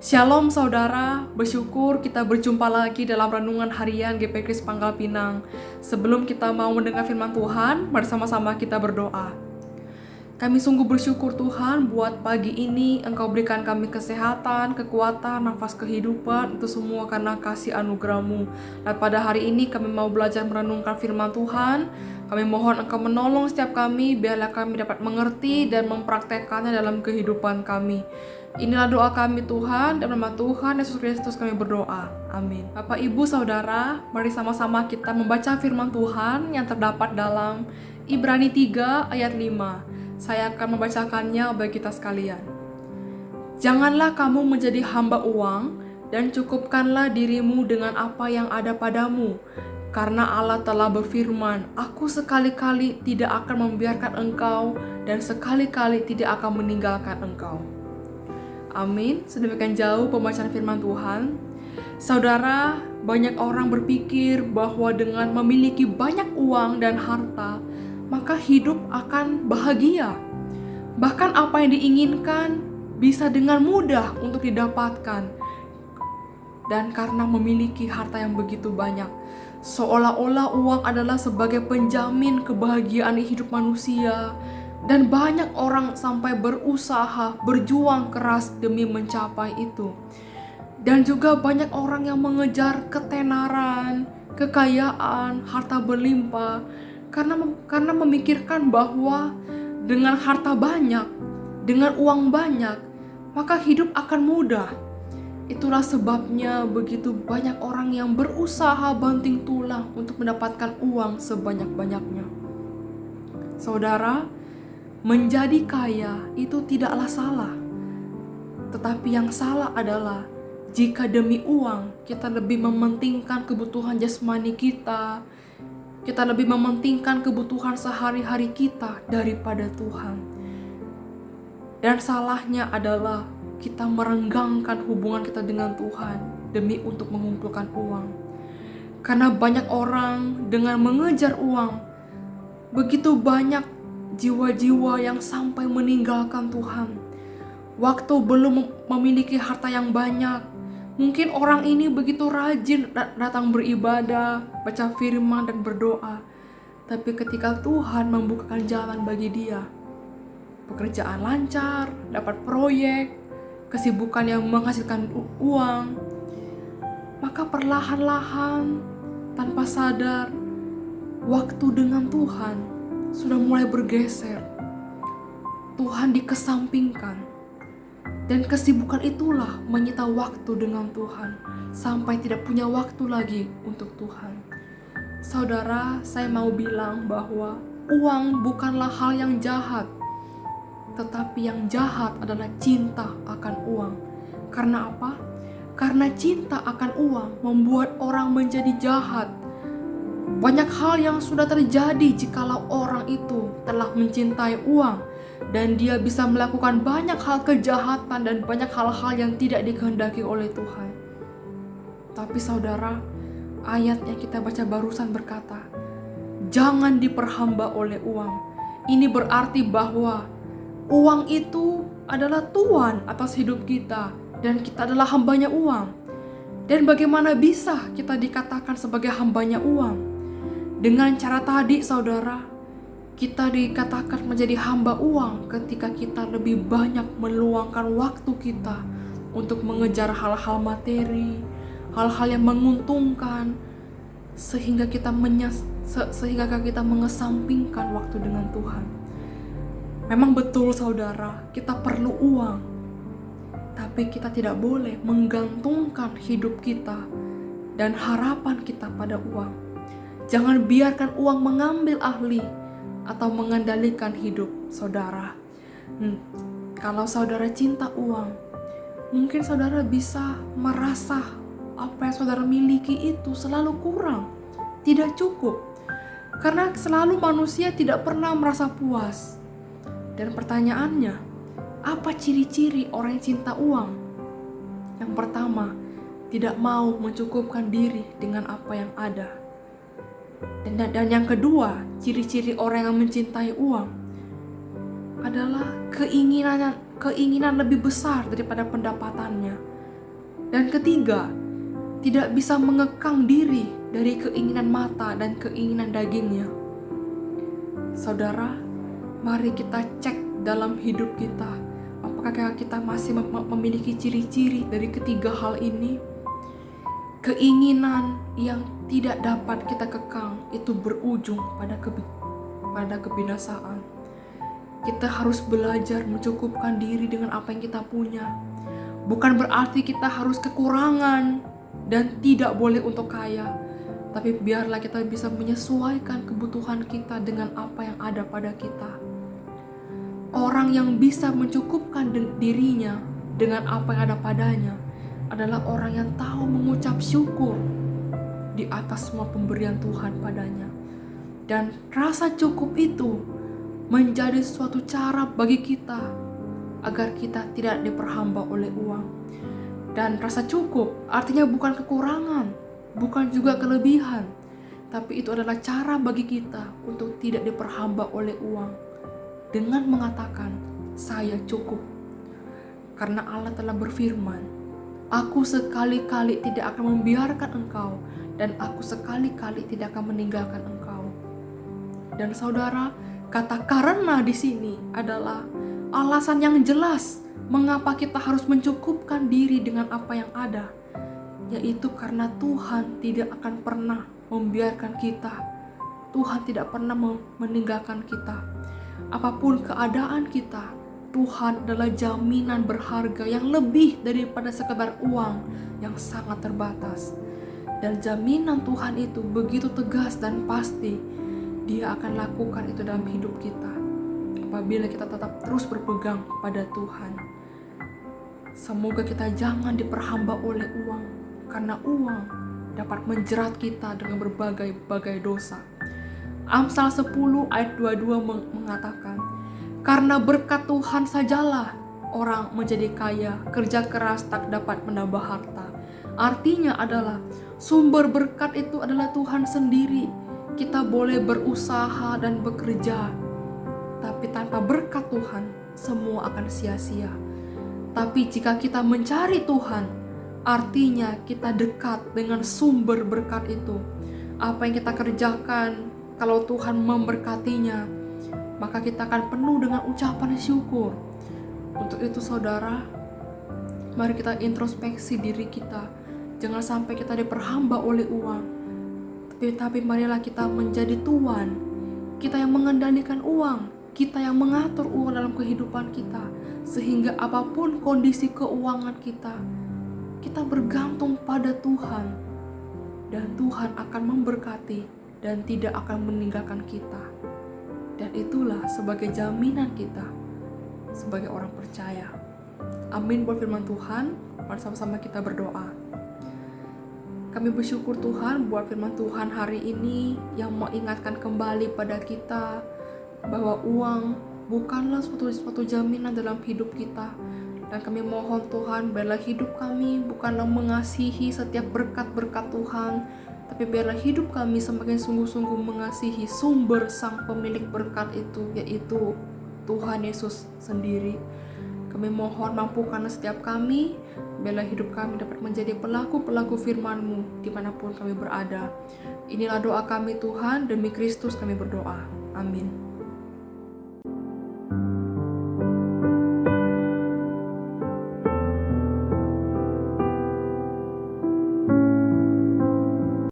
Shalom saudara, bersyukur kita berjumpa lagi dalam renungan harian GP Kris Pangkal Pinang. Sebelum kita mau mendengar firman Tuhan, mari sama-sama kita berdoa. Kami sungguh bersyukur Tuhan buat pagi ini Engkau berikan kami kesehatan, kekuatan, nafas kehidupan, itu semua karena kasih anugerah-Mu. Dan pada hari ini kami mau belajar merenungkan firman Tuhan. Kami mohon Engkau menolong setiap kami, biarlah kami dapat mengerti dan mempraktekkannya dalam kehidupan kami. Inilah doa kami Tuhan, dalam nama Tuhan Yesus Kristus kami berdoa. Amin. Bapak, Ibu, Saudara, mari sama-sama kita membaca firman Tuhan yang terdapat dalam Ibrani 3 ayat 5. Saya akan membacakannya bagi kita sekalian. Janganlah kamu menjadi hamba uang, dan cukupkanlah dirimu dengan apa yang ada padamu. Karena Allah telah berfirman, Aku sekali-kali tidak akan membiarkan engkau, dan sekali-kali tidak akan meninggalkan engkau. Amin. Sedemikian jauh pembacaan firman Tuhan. Saudara, banyak orang berpikir bahwa dengan memiliki banyak uang dan harta, maka hidup akan bahagia. Bahkan apa yang diinginkan bisa dengan mudah untuk didapatkan. Dan karena memiliki harta yang begitu banyak, seolah-olah uang adalah sebagai penjamin kebahagiaan hidup manusia. Dan banyak orang sampai berusaha, berjuang keras demi mencapai itu. Dan juga banyak orang yang mengejar ketenaran, kekayaan, harta berlimpah, karena memikirkan bahwa dengan harta banyak, dengan uang banyak, maka hidup akan mudah. Itulah sebabnya begitu banyak orang yang berusaha banting tulang untuk mendapatkan uang sebanyak-banyaknya. Saudara, menjadi kaya itu tidaklah salah. Tetapi yang salah adalah jika demi uang kita lebih mementingkan kebutuhan jasmani kita lebih mementingkan kebutuhan sehari-hari kita daripada Tuhan. Dan salahnya adalah kita merenggangkan hubungan kita dengan Tuhan demi untuk mengumpulkan uang. Karena banyak orang dengan mengejar uang, begitu banyak jiwa-jiwa yang sampai meninggalkan Tuhan. Waktu belum memiliki harta yang banyak, mungkin orang ini begitu rajin datang beribadah, baca firman dan berdoa. Tapi ketika Tuhan membukakan jalan bagi dia, pekerjaan lancar, dapat proyek, kesibukan yang menghasilkan uang, maka perlahan-lahan tanpa sadar, waktu dengan Tuhan sudah mulai bergeser. Tuhan dikesampingkan. Dan kesibukan itulah menyita waktu dengan Tuhan, sampai tidak punya waktu lagi untuk Tuhan. Saudara, saya mau bilang bahwa uang bukanlah hal yang jahat, tetapi yang jahat adalah cinta akan uang. Karena apa? Karena cinta akan uang membuat orang menjadi jahat. Banyak hal yang sudah terjadi jikalau orang itu telah mencintai uang, dan dia bisa melakukan banyak hal kejahatan dan banyak hal-hal yang tidak dikehendaki oleh Tuhan. Tapi saudara, ayat yang kita baca barusan berkata, jangan diperhamba oleh uang. Ini berarti bahwa uang itu adalah Tuhan atas hidup kita, dan kita adalah hambanya uang. Dan bagaimana bisa kita dikatakan sebagai hambanya uang? Dengan cara tadi, saudara, kita dikatakan menjadi hamba uang ketika kita lebih banyak meluangkan waktu kita untuk mengejar hal-hal materi, hal-hal yang menguntungkan, sehingga kita mengesampingkan waktu dengan Tuhan. Memang betul saudara, kita perlu uang, tapi kita tidak boleh menggantungkan hidup kita dan harapan kita pada uang. Jangan biarkan uang mengambil alih atau mengendalikan hidup saudara. Kalau saudara cinta uang, mungkin saudara bisa merasa apa yang saudara miliki itu selalu kurang, tidak cukup. Karena selalu manusia tidak pernah merasa puas. Dan pertanyaannya, apa ciri-ciri orang yang cinta uang? Yang pertama, tidak mau mencukupkan diri dengan apa yang ada. Dan yang kedua, ciri-ciri orang yang mencintai uang adalah keinginan lebih besar daripada pendapatannya. Dan ketiga, tidak bisa mengekang diri dari keinginan mata dan keinginan dagingnya. Saudara, mari kita cek dalam hidup kita, apakah kita masih memiliki ciri-ciri dari ketiga hal ini? Keinginan yang tidak dapat kita kekang itu berujung pada kebinasaan. Kita harus belajar mencukupkan diri dengan apa yang kita punya. Bukan berarti kita harus kekurangan dan tidak boleh untuk kaya, tapi biarlah kita bisa menyesuaikan kebutuhan kita dengan apa yang ada pada kita. Orang yang bisa mencukupkan dirinya dengan apa yang ada padanya adalah orang yang tahu mengucap syukur di atas semua pemberian Tuhan padanya. Dan rasa cukup itu menjadi suatu cara bagi kita agar kita tidak diperhamba oleh uang. Dan rasa cukup artinya bukan kekurangan, bukan juga kelebihan, tapi itu adalah cara bagi kita untuk tidak diperhamba oleh uang dengan mengatakan, saya cukup. Karena Allah telah berfirman, aku sekali-kali tidak akan membiarkan engkau, dan aku sekali-kali tidak akan meninggalkan engkau. Dan saudara, kata karena di sini adalah alasan yang jelas mengapa kita harus mencukupkan diri dengan apa yang ada, yaitu karena Tuhan tidak akan pernah membiarkan kita. Tuhan tidak pernah meninggalkan kita. Apapun keadaan kita, Tuhan adalah jaminan berharga yang lebih daripada sekedar uang yang sangat terbatas. Dan jaminan Tuhan itu begitu tegas dan pasti. Dia akan lakukan itu dalam hidup kita apabila kita tetap terus berpegang pada Tuhan. Semoga kita jangan diperhamba oleh uang, karena uang dapat menjerat kita dengan berbagai dosa. Amsal 10 ayat 22 mengatakan, karena berkat Tuhan sajalah orang menjadi kaya, kerja keras tak dapat menambah harta. Artinya adalah sumber berkat itu adalah Tuhan sendiri. Kita boleh berusaha dan bekerja, tapi tanpa berkat Tuhan semua akan sia-sia. Tapi jika kita mencari Tuhan, artinya kita dekat dengan sumber berkat itu. Apa yang kita kerjakan, kalau Tuhan memberkatinya, maka kita akan penuh dengan ucapan syukur. Untuk itu saudara, mari kita introspeksi diri kita. Jangan sampai kita diperhamba oleh uang, tapi marilah kita menjadi tuan. Kita yang mengendalikan uang, kita yang mengatur uang dalam kehidupan kita, sehingga apapun kondisi keuangan kita bergantung pada Tuhan, dan Tuhan akan memberkati dan tidak akan meninggalkan kita. Dan itulah sebagai jaminan kita sebagai orang percaya. Amin buat firman Tuhan. Mari sama-sama kita berdoa. Kami bersyukur Tuhan buat firman Tuhan hari ini yang mengingatkan kembali pada kita bahwa uang bukanlah suatu jaminan dalam hidup kita. Dan kami mohon Tuhan, biarlah hidup kami bukanlah mengasihi setiap berkat-berkat Tuhan, tapi biarlah hidup kami semakin sungguh-sungguh mengasihi sumber sang pemilik berkat itu, yaitu Tuhan Yesus sendiri. Kami mohon mampukanlah setiap kami, biarlah hidup kami dapat menjadi pelaku-pelaku firman-Mu dimanapun kami berada. Inilah doa kami Tuhan, demi Kristus kami berdoa. Amin.